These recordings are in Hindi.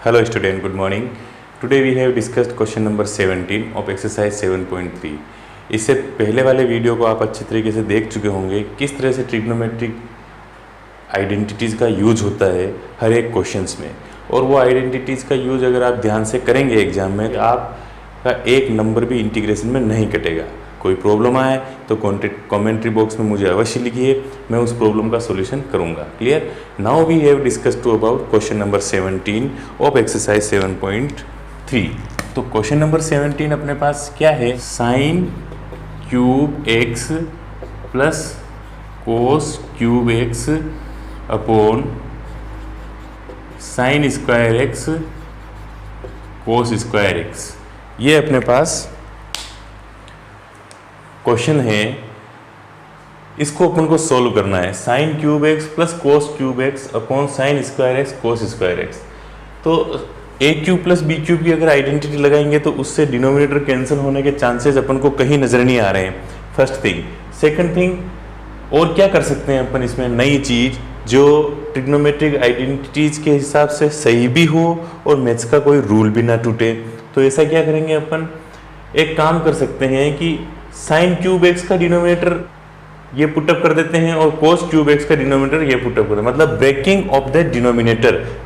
Hello student, good morning. Today we have discussed question number 17 of exercise 7.3. इससे पहले वाले वीडियो को आप अच्छी तरीके से देख चुके होंगे किस तरह से ट्रिग्नोमेट्रिक आइडेंटिटीज़ का यूज होता है हर एक क्वेश्चंस में, और वो आइडेंटिटीज़ का यूज अगर आप ध्यान से करेंगे एग्जाम में तो आपका एक नंबर भी इंटीग्रेशन में नहीं कटेगा। कोई प्रॉब्लम आए तो कमेंट्री बॉक्स में मुझे अवश्य लिखिए, मैं उस प्रॉब्लम का सॉल्यूशन करूंगा। Clear. Now we have discussed to about question number 17 of exercise 7.3। तो क्वेश्चन नंबर 17 अपने पास क्या है, sine cube x plus cos cube x upon sine square x cos square x. ये अपने पास क्वेश्चन है, इसको अपन को सोल्व करना है। Sine cube x plus cos cube x upon sine square x cos square x. तो ए क्यूब प्लस बी क्यूब की अगर आइडेंटिटी लगाएंगे तो उससे डिनोमिनेटर कैंसिल होने के चांसेस अपन को कहीं नजर नहीं आ रहे हैं, फर्स्ट थिंग। सेकंड थिंग, और क्या कर सकते हैं अपन इसमें नई चीज जो ट्रिग्नोमेट्रिक आइडेंटिटीज के हिसाब से सही भी हो और मैथ्स का कोई रूल भी ना टूटे। तो ऐसा क्या करेंगे अपन, एक काम कर सकते हैं कि साइन क्यूब एक्स का डिनोमिनेटर ये पुटअप कर देते हैं और कोस क्यूब एक्स का डिनोमिनेटर ये पुटअप कर देते हैं, मतलब ब्रेकिंग ऑफ द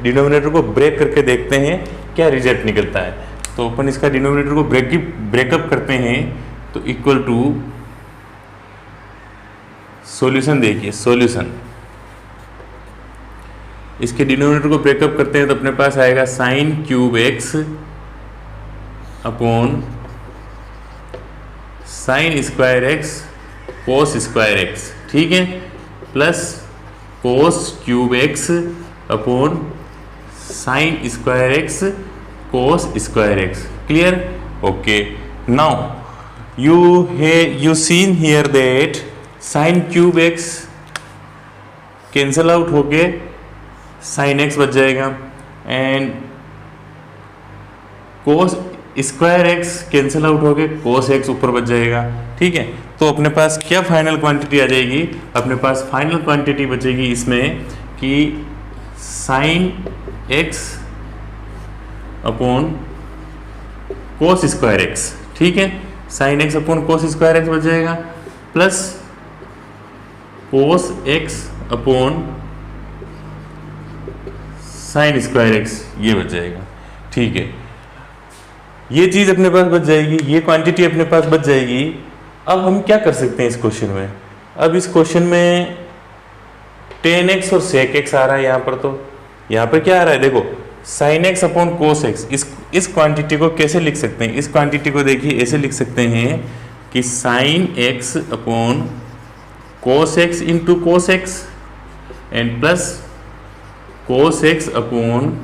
डिनोमिनेटर को ब्रेक करके देखते हैं क्या रिजल्ट निकलता है। तो अपन इसका डिनोमिनेटर को ब्रेकअप करते हैं तो इक्वल टू सॉल्यूशन। देखिए सॉल्यूशन, इसके डिनोमिनेटर को ब्रेकअप करते हैं तो अपने पास आएगा sign cube x upon sine square x cos square x, ठीक है, plus cos cube x upon sine square x cos square x. Clear. Okay, now you seen here that sign cube x cancel out होके साइन एक्स बच जाएगा and cos square x cancel out हो गए, कोस एक्स ऊपर बच जाएगा। ठीक है, तो अपने पास क्या फाइनल क्वांटिटी आ जाएगी, अपने पास फाइनल क्वांटिटी बचेगी इसमें कि sign x upon cos square x. ठीक है, sign x upon cos square x बच जाएगा plus cos x upon sine square x, ये बच जाएगा। ठीक है, ये चीज अपने पास बच जाएगी, ये क्वांटिटी अपने पास बच जाएगी। अब हम क्या कर सकते हैं इस क्वेश्चन में, अब इस क्वेश्चन में tan x और sec x आ रहा है यहाँ पर, तो यहाँ पर क्या आ रहा है देखो, sin x upon cos x. इस क्वांटिटी को कैसे लिख सकते हैं, इस क्वांटिटी को देखिए ऐसे लिख सकते हैं कि sin x upon cos x into cos x and plus cos x upon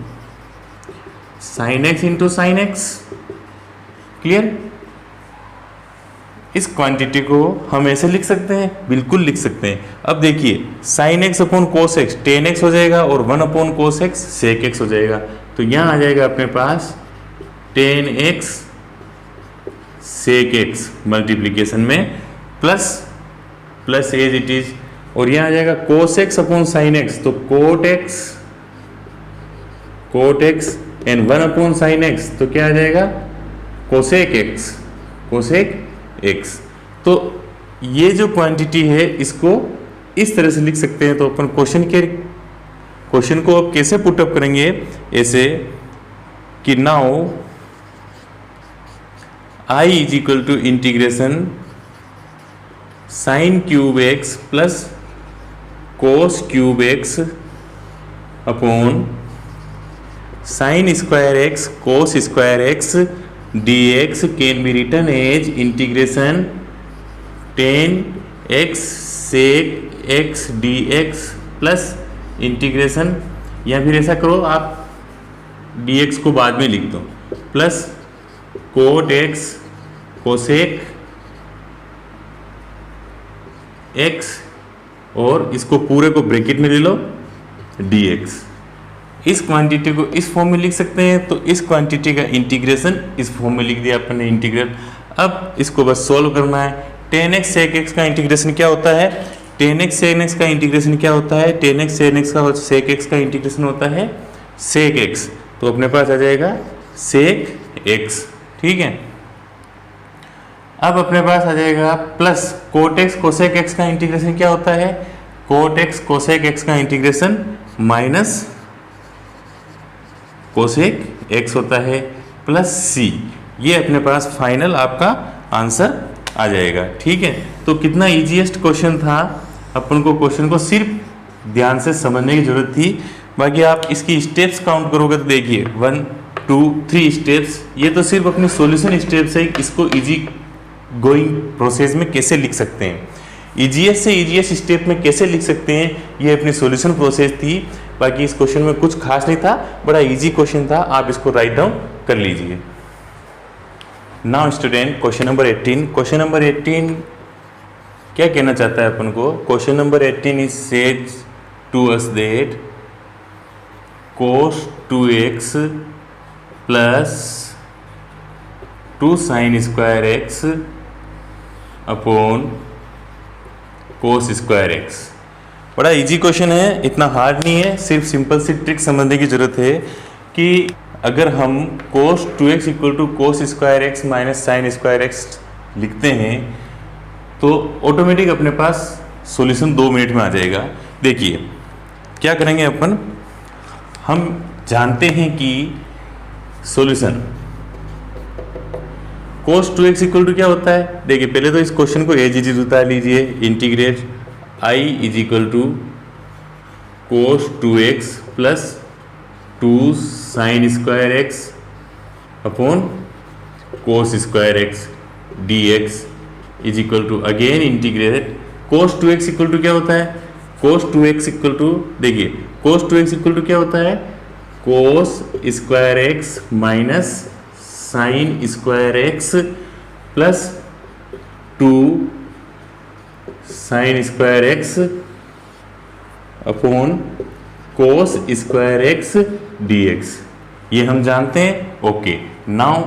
sine x into sine x. Clear. इस क्वांटिटी को हम ऐसे लिख सकते हैं, बिल्कुल लिख सकते हैं। अब देखिए sine x upon cos x tan x हो जाएगा और 1 upon cos x sec x हो जाएगा। तो यहाँ आ जाएगा अपने पास tan x sec x multiplication में प्लस एज इट इज, और यहाँ आ जाएगा cos x upon sine x, तो cot x and 1 upon sine x, तो क्या आ जाएगा कोसेक एक्स। तो ये जो क्वांटिटी है इसको इस तरह से लिख सकते हैं। तो अपन क्वेश्चन को अब कैसे पुटअप करेंगे, ऐसे कि now I is equal to integration sine cube x plus cos cube x upon sine square x cos square x dx can be written as integration tan x sec x dx plus integration, या फिर ऐसा करो आप dx को बाद में लिख दो, plus coat x cosec x और इसको पूरे को ब्रैकेट में ले लो dx। इस क्वांटिटी को इस फॉर्म में लिख सकते हैं, तो इस क्वांटिटी का इंटीग्रेशन इस फॉर्म में लिख दिया अपन ने इंटीग्रल। अब इसको बस सॉल्व करना है। tan x sec x का इंटीग्रेशन क्या होता है, tan x sec x का इंटीग्रेशन क्या होता है, tan x sec x का इंटीग्रेशन होता है sec x। तो अपने पास आ जाएगा सेक एक्स, ठीक है। अब अपने पास आ जाएगा plus cot x cosec x का इंटीग्रेशन क्या होता है, कोट एक्स कोसेक एक्स का इंटीग्रेशन माइनस कोसेक एक्स होता है प्लस सी। ये अपने पास फाइनल आपका आंसर आ जाएगा, ठीक है। तो कितना इजीएस्ट क्वेश्चन था, अपन को क्वेश्चन को सिर्फ ध्यान से समझने की जरूरत थी। बाकी आप इसकी स्टेप्स काउंट करोगे तो देखिए 1 2 3 स्टेप्स, ये तो सिर्फ अपनी सॉल्यूशन स्टेप्स है। इसको इजी गोइंग प्रोसेस में कैसे लिख सकते हैं, ईजीएस्ट से ईजीएस्ट स्टेप में कैसे लिख सकते हैं, ये अपनी सॉल्यूशन प्रोसेस थी। बाकी इस क्वेश्चन में कुछ खास नहीं था, बड़ा इजी क्वेश्चन था, आप इसको राइट डाउन कर लीजिए। Now student question number 18। Question number 18 क्या कहना चाहता है अपन को, question number 18 is says to us that cos 2x plus 2 sin square x upon cos square x। बड़ा इजी क्वेश्चन है, इतना हार्ड नहीं है, सिर्फ सिंपल सी ट्रिक समझने की जरूरत है कि अगर हम cos 2x equal to cos square x minus sine square x लिखते हैं तो ऑटोमेटिक अपने पास सॉल्यूशन 2 मिनट में आ जाएगा। देखिए क्या करेंगे अपन, हम जानते हैं कि solution cos 2x equal to क्या होता है। देखिए पहले तो इस क्वेश्चन को एज इज उतार लीजिए, integrate i is equal to cos 2x plus 2 sine square x upon cos square x dx is equal to again integrate cos 2x equal to क्या होता है, cos 2x इक्वल टू, देखिए cos 2x इक्वल टू क्या होता है, cos square x minus sine square x plus 2 sine square x upon cos square x dx, ये हम जानते हैं। ओके, नाउ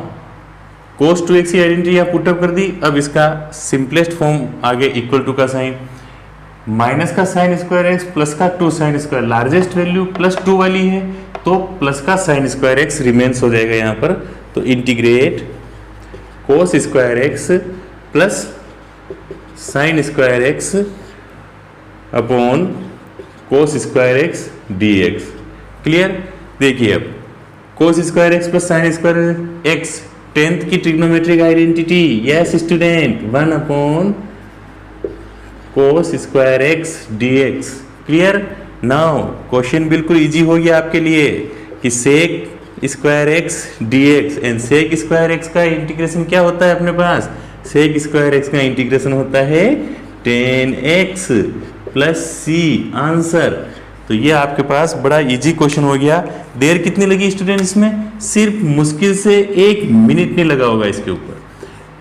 cos 2x की आइडेंटिटी आप पुटअप कर दी। अब इसका सिंपलेस्ट फॉर्म आगे इक्वल टू का साइन, माइनस का साइन स्क्वायर एक्स प्लस का 2 sine square, largest value plus 2 वाली है तो प्लस का साइन स्क्वायर एक्स रिमेन्स हो जाएगा यहाँ पर। तो integrate cos square x plus sine square x upon cos square x dx। Clear. देखिए अब cos square x plus sine square x 10th की trigonometric identity, yes student, 1 upon cos square x dx। Clear. Now question बिल्कुल इजी हो गया आपके लिए कि sec square x dx and sec square x का इंटीग्रेशन क्या होता है अपने पास, सेक स्क्वायर एक्स का इंटीग्रेशन होता है 10x प्लस सी, आंसर। तो ये आपके पास बड़ा इजी क्वेश्चन हो गया। देर कितनी लगी स्टूडेंट इसमें, सिर्फ मुश्किल से 1 मिनट नहीं लगा होगा इसके ऊपर।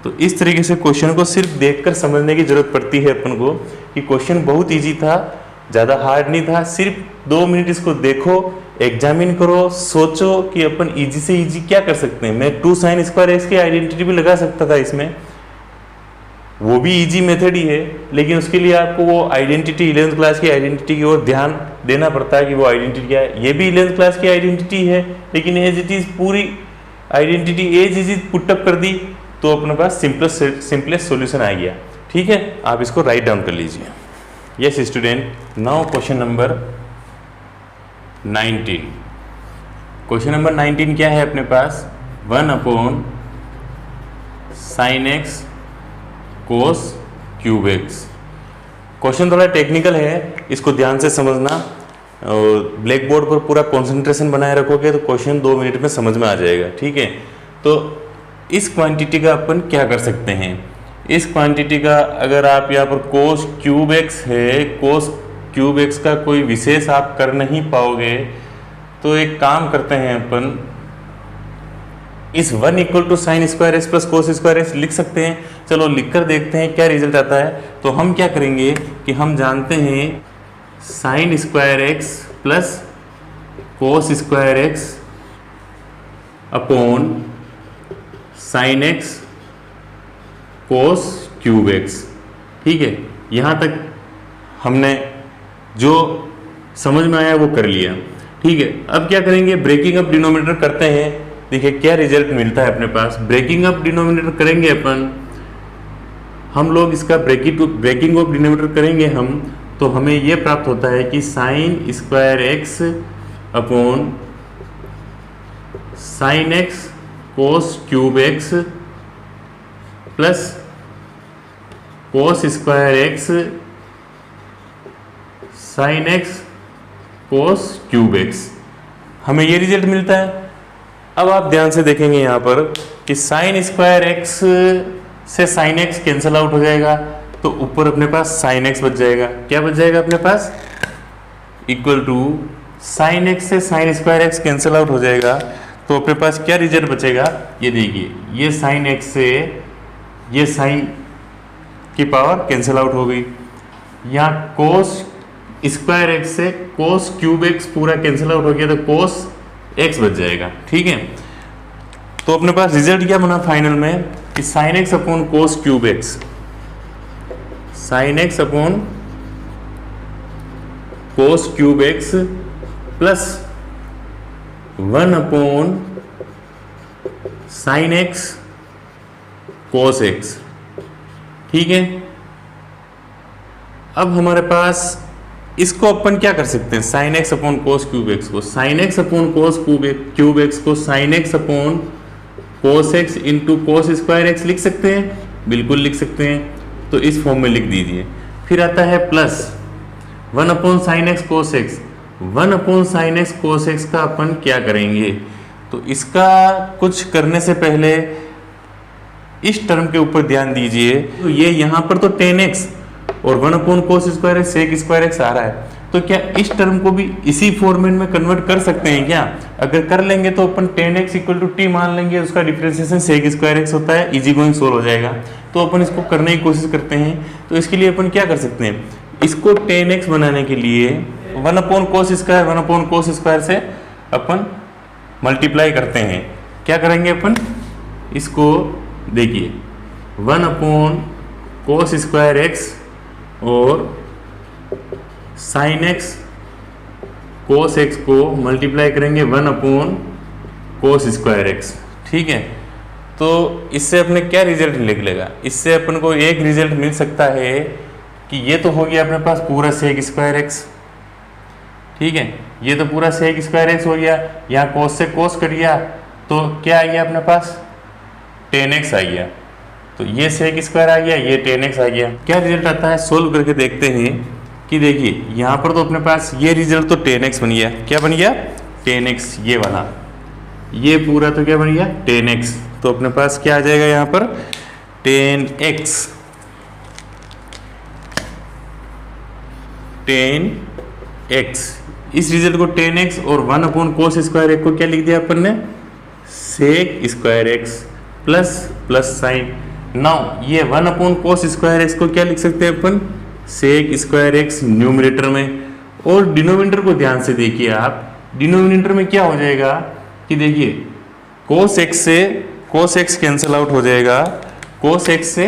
तो इस तरीके से क्वेश्चन को सिर्फ देखकर समझने की जरूरत पड़ती है अपन को कि क्वेश्चन बहुत इजी था, ज़्यादा हार्ड नहीं था। सिर्फ 2 मिनट इसको देखो, एग्जामिन करो, सोचो कि अपन इजी से इजी क्या कर सकते हैं। मैं 2 साइन स्क्वायर एक्स की आइडेंटिटी भी लगा सकता था इसमें, वो भी इजी मेथड ही है, लेकिन उसके लिए आपको वो आइडेंटिटी 11th क्लास की आइडेंटिटी की ओर ध्यान देना पड़ता है कि वो आइडेंटिटी क्या है। ये भी 11th क्लास की आइडेंटिटी है, लेकिन एज इट इज़ पूरी आइडेंटिटी एज इज पुटअप कर दी तो अपने पास सिंपलेस्ट सॉल्यूशन आ गया। ठीक है, आप इसको राइट डाउन कर लीजिए। Yes student, now question number 19। Question number 19 क्या है अपने पास, 1 upon sine x cos cube x. Question थोड़ा टेक्निकल है, इसको ध्यान से समझना और ब्लैक बोर्ड पर पूरा कंसंट्रेशन बनाए रखोगे तो क्वेश्चन 2 मिनट में समझ में आ जाएगा। ठीक है, तो इस क्वांटिटी का अपन क्या कर सकते हैं, इस क्वांटिटी का अगर आप यहाँ पर कोस क्यूब एक्स है, कोस क्यूब एक्स का कोई विशेष आप कर नहीं पाओगे तो एक काम करते हैं अपन, इस 1 equal to sine square x plus cos square x लिख सकते हैं। चलो लिखकर देखते हैं क्या रिजल्ट आता है। तो हम क्या करेंगे कि हम जानते हैं sign square x plus cos square x upon sine x cos cube x. ठीक है, यहाँ तक हमने जो समझ में आया वो कर लिया। ठीक है, अब क्या करेंगे, ब्रेकिंग अप डिनोमिनेटर करते हैं। देखिए क्या रिजल्ट मिलता है अपने पास। ब्रेकिंग अप डिनोमिनेटर करेंगे अपन, हम लोग इसका ब्रेकिंग ऑफ डिनोमिनेटर करेंगे हम, तो हमें यह प्राप्त होता है कि sign square x upon sine x cos cube x plus cos square x sign x cos cube x, हमें ये रिजल्ट मिलता है। अब आप ध्यान से देखेंगे यहाँ पर कि साइन स्क्वायर एक्स से साइन एक्स कैंसिल आउट हो जाएगा, तो ऊपर अपने पास साइन एक्स बच जाएगा। क्या बच जाएगा अपने पास, इक्वल टू साइन एक्स से sign square x cancel out हो जाएगा, तो अपने पास क्या रिजल्ट बचेगा, ये देखिए, ये साइन एक्स से ये साइन की पावर कैंसिल आउट हो गई, यहाँ कोस स्क्वायर एक्स से कोस क्यूब एक्स पूरा कैंसिल आउट हो गया, तो कोस एक्स बच जाएगा। ठीक है, तो अपने पास रिजल्ट क्या बना फाइनल में कि sign x upon cos cube x, sign x upon cos cube x plus 1 upon sine x cos x. ठीक है, अब हमारे पास इसको अपन क्या कर सकते हैं, sine x upon cos cube x को, sine x upon cos cube x को sine x upon cos x into cos square x लिख सकते हैं, बिल्कुल लिख सकते हैं। तो इस फॉर्म में लिख दीजिए। फिर आता है plus 1 upon sine x cos x, 1 upon sine x cos x का अपन क्या करेंगे, तो इसका कुछ करने से पहले इस टर्म के ऊपर ध्यान दीजिए। तो ये यहाँ पर तो टेन एक्स और 1 upon cos square x sec square x आ रहा है, तो क्या इस टर्म को भी इसी फॉर्मेट में कन्वर्ट कर सकते हैं क्या? अगर कर लेंगे तो अपन tan x equal to t मान लेंगे, उसका डिफरेंशिएशन सेक स्क्वायर एक्स होता है, इजी गोइंग सोल्व हो जाएगा। तो अपन इसको करने की कोशिश करते हैं। तो इसके लिए अपन क्या कर सकते हैं, इसको टेन एक्स बनाने के लिए 1 upon cos square 1 upon cos square से अपन मल्टीप्लाई करते हैं। क्या करेंगे अपन, इसको देखिए 1 अपॉन कोस स्क्वायर एक्स और साइन एक्स कोस एक्स को मल्टीप्लाई करेंगे 1 अपॉन कोस स्क्वायर एक्स। ठीक है, तो इससे अपने क्या रिजल्ट निकलेगा, इससे अपन को एक रिजल्ट मिल सकता है कि ये तो हो गया अपने पास पूरा सेक स्क्वायर एक्स। ठीक है, ये तो पूरा सेक स्क्वायर एक्स हो गया, यहाँ कोस से कोस कट गया, तो क्या आ गया अपने पास, टेन एक्स आ गया। तो ये सेक स्क्वायर आ गया, ये टेन एक्स आ गया। क्या रिजल्ट आता है, सोल्व करके देखते हैं कि देखिए यहाँ पर तो अपने पास ये रिजल्ट तो टेन एक्स बन गया। क्या बन गया, टेन एक्स, ये वाला, ये पूरा तो क्या बन गया, टेन एक्स। तो अपने पास क्या आ जाएगा यहाँ पर, टेन एक्स, टेन एक्स। इस रिजल्ट को टेन एक्स और 1 अपॉन कोस स्क्वायर एक्स को क्या लिख दिया अपन ने, sec square x plus plus sine. Now ये 1 अपॉन कोस स्क्वायर एक्स को क्या लिख सकते हैं अपन, सेक स्क्वायर एक्स न्यूमरेटर में, और डिनोमिनेटर को ध्यान से देखिए आप, डिनोमिनेटर में क्या हो जाएगा कि देखिए कोस एक्स से कोस एक्स कैंसिल आउट हो जाएगा, कोस एक्स से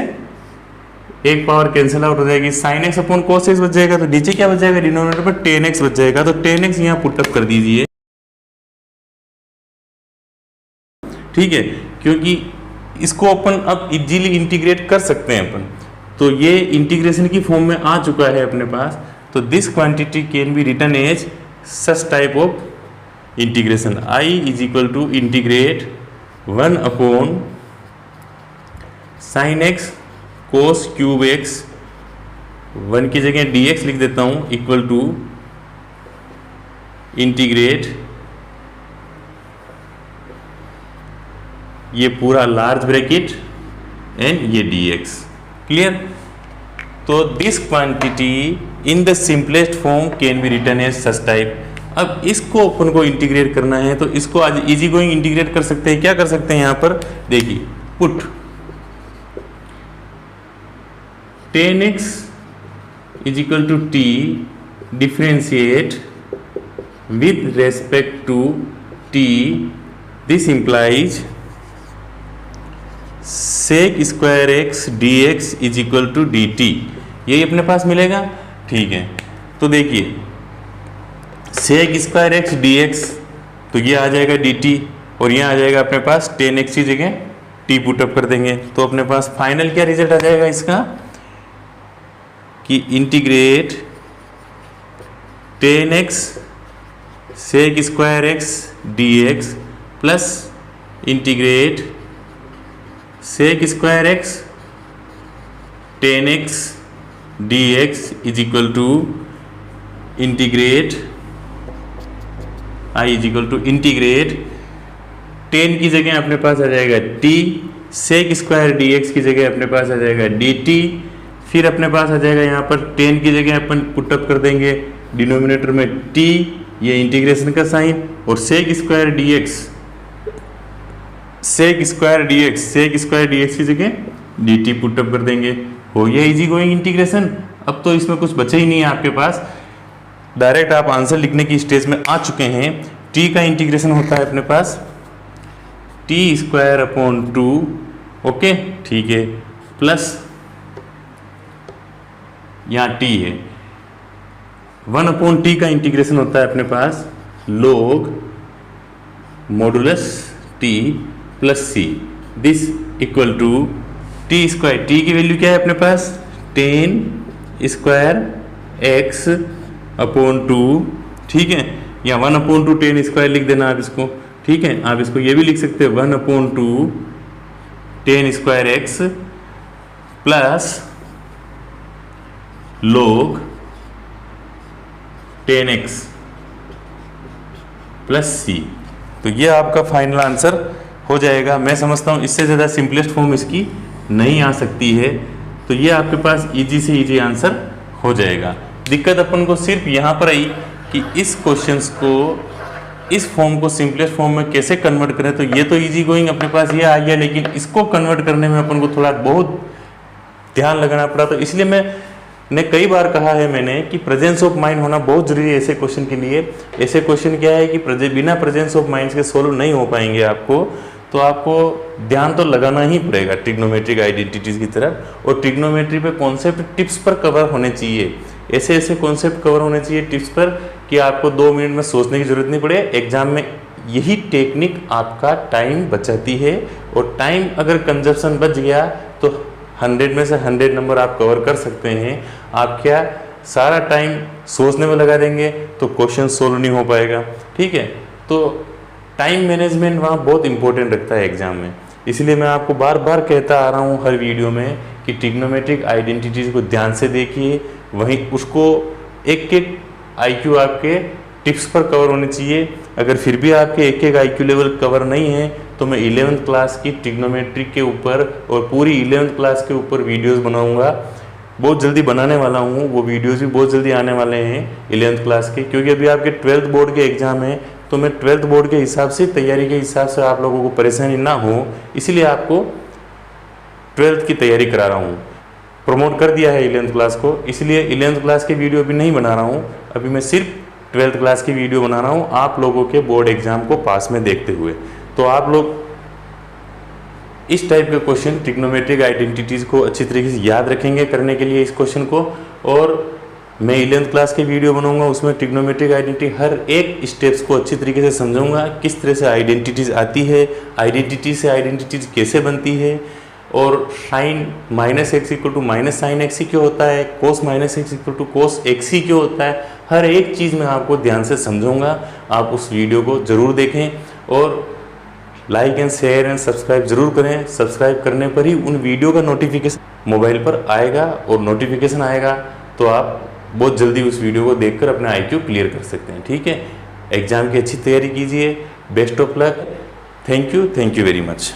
एक पावर कैंसिल आउट हो जाएगी, sign x upon cos x बच जाएगा, तो नीचे क्या बच जाएगा, डिनोमिनेटर पर टेन एक्स बच जाएगा। तो टेन एक्स यहाँ पुटअप कर दीजिए। ठीक है, क्योंकि इसको अपन अब इजीली इंटीग्रेट कर सकते हैं अपन, तो ये इंटीग्रेशन की फॉर्म में आ चुका है अपने पास। तो this quantity can be written as such type of integration, I is equal to integrate 1 upon sine x cos cube x, 1 की जगह डी एक्स लिख देता हूँ, इक्वल टू इंटीग्रेट ये पूरा लार्ज ब्रैकेट एंड ये dx। क्लियर? तो this quantity in the simplest form can be written as such type. अब इसको अपन को इंटीग्रेट करना है, तो इसको आज इजी गोइंग इंटीग्रेट कर सकते हैं। क्या कर सकते हैं यहाँ पर, देखिए put 10x is equal to t differentiate with respect to t, this implies sec square x d x is equal to d t. यही अपने पास मिलेगा। ठीक है, तो देखिए sec square x d x, तो ये आ जाएगा डी टी, और यहाँ आ जाएगा अपने पास 10x की जगह t पुटअप कर देंगे, तो अपने पास फाइनल क्या रिजल्ट आ जाएगा इसका कि integrate 10x sec square x d x plus integrate sec square x 10x d x is equal to integrate i is equal to integrate 10 की जगह अपने पास आ जाएगा t, sec square d x की जगह अपने पास आ जाएगा डी टी, फिर अपने पास आ जाएगा यहाँ पर 10 की जगह अपन पुटअप कर देंगे डिनोमिनेटर में t, ये इंटीग्रेशन का साइन, और sec square d x sec square d x की जगह डी टी पुटअप कर देंगे। हो गया इजी गोइंग इंटीग्रेशन। अब तो इसमें कुछ बचा ही नहीं है आपके पास, डायरेक्ट आप आंसर लिखने की स्टेज में आ चुके हैं। t का इंटीग्रेशन होता है अपने पास टी स्क्वायर अपॉन 2, ओके ठीक है, प्लस यहाँ t है 1 अपॉन टी का इंटीग्रेशन होता है अपने पास log modulus t plus c, this equal to t square, t की वैल्यू क्या है अपने पास 10 स्क्वायर एक्स अपॉन 2, ठीक है, या 1 अपॉन 2 10 स्क्वायर लिख देना आप इसको, ठीक है। आप इसको ये भी लिख सकते हैं 1 upon 2 10 square x plus log 10x plus C, तो ये आपका फाइनल आंसर हो जाएगा। मैं समझता हूँ इससे ज़्यादा सिंपलेस्ट फॉर्म इसकी नहीं आ सकती है, तो ये आपके पास इजी से इजी आंसर हो जाएगा। दिक्कत अपन को सिर्फ यहाँ पर आई कि इस क्वेश्चंस को, इस फॉर्म को सिंपलेस्ट फॉर्म में कैसे कन्वर्ट करें। तो ये तो इजी गोइंग अपने पास ये आ गया, लेकिन इसको कन्वर्ट करने में अपन को थोड़ा बहुत ध्यान लगाना पड़ा। तो इसलिए मैंने कई बार कहा है मैंने कि प्रेजेंस ऑफ माइंड होना बहुत जरूरी है ऐसे क्वेश्चन के लिए। ऐसे क्वेश्चन क्या है कि बिना प्रेजेंस ऑफ माइंड के सोल्व नहीं हो पाएंगे आपको, तो आपको ध्यान तो लगाना ही पड़ेगा ट्रिग्नोमेट्रिक आइडेंटिटीज की तरफ। और ट्रिग्नोमेट्री पे कॉन्सेप्ट टिप्स पर कवर होने चाहिए, ऐसे ऐसे कॉन्सेप्ट कवर होने चाहिए टिप्स पर कि आपको 2 मिनट में सोचने की जरूरत नहीं पड़े। एग्जाम में यही टेक्निक आपका टाइम बचाती है, और टाइम अगर कंजप्शन बच गया तो 100 में से 100 नंबर आप कवर कर सकते हैं। आप क्या सारा टाइम सोचने में लगा देंगे तो क्वेश्चन सोल्व नहीं हो पाएगा, ठीक है। तो टाइम मैनेजमेंट वहाँ बहुत इंपॉर्टेंट रखता है एग्जाम में, इसलिए मैं आपको बार बार कहता आ रहा हूँ हर वीडियो में कि ट्रिग्नोमेट्रिक आइडेंटिटीज को ध्यान से देखिए, वहीं उसको एक एक आईक्यू आपके टिप्स पर कवर होने चाहिए। अगर फिर भी आपके एक एक आईक्यू लेवल कवर नहीं है तो मैं 11th क्लास की ट्रिग्नोमेट्रिक के ऊपर और पूरी 11th क्लास के ऊपर वीडियोस बनाऊंगा, बहुत जल्दी बनाने वाला हूँ। वो वीडियोस भी बहुत जल्दी आने वाले हैं 11th क्लास के, क्योंकि अभी आपके 12th बोर्ड के एग्जाम है, तो मैं 12th बोर्ड के हिसाब से तैयारी के हिसाब से आप लोगों को परेशानी ना हो, इसलिए आपको 12th की तैयारी करा रहा हूँ। प्रमोट कर दिया है 11th क्लास को, इसलिए 11th क्लास के वीडियो अभी नहीं बना रहा हूँ, अभी मैं सिर्फ 12th क्लास की वीडियो बना रहा हूँ आप लोगों के बोर्ड एग्जाम को पास में देखते हुए। तो आप लोग इस टाइप के क्वेश्चन ट्रिग्नोमेट्रिक आइडेंटिटीज़ को अच्छी तरीके से याद रखेंगे करने के लिए इस क्वेश्चन को। और मैं 11th क्लास की वीडियो बनाऊंगा, उसमें ट्रिग्नोमेट्रिक आइडेंटिटी हर एक स्टेप्स को अच्छी तरीके से समझाऊंगा, किस तरह से आइडेंटिटीज़ आती है, आइडेंटिटी से आइडेंटिटीज़ कैसे बनती है, और sine -x equal to -sin x क्यों होता है, cos -x equal to cos x क्यों होता है, हर एक चीज़ मैं आपको ध्यान से समझाऊंगा। आप उस वीडियो को ज़रूर देखें और like and share and subscribe जरूर करें। सब्सक्राइब करने पर ही उन वीडियो का नोटिफिकेशन मोबाइल पर आएगा, और नोटिफिकेशन आएगा तो आप बहुत जल्दी उस वीडियो को देखकर अपना IQ क्लियर कर सकते हैं, ठीक है। एग्जाम की अच्छी तैयारी कीजिए, best of luck, thank you very much.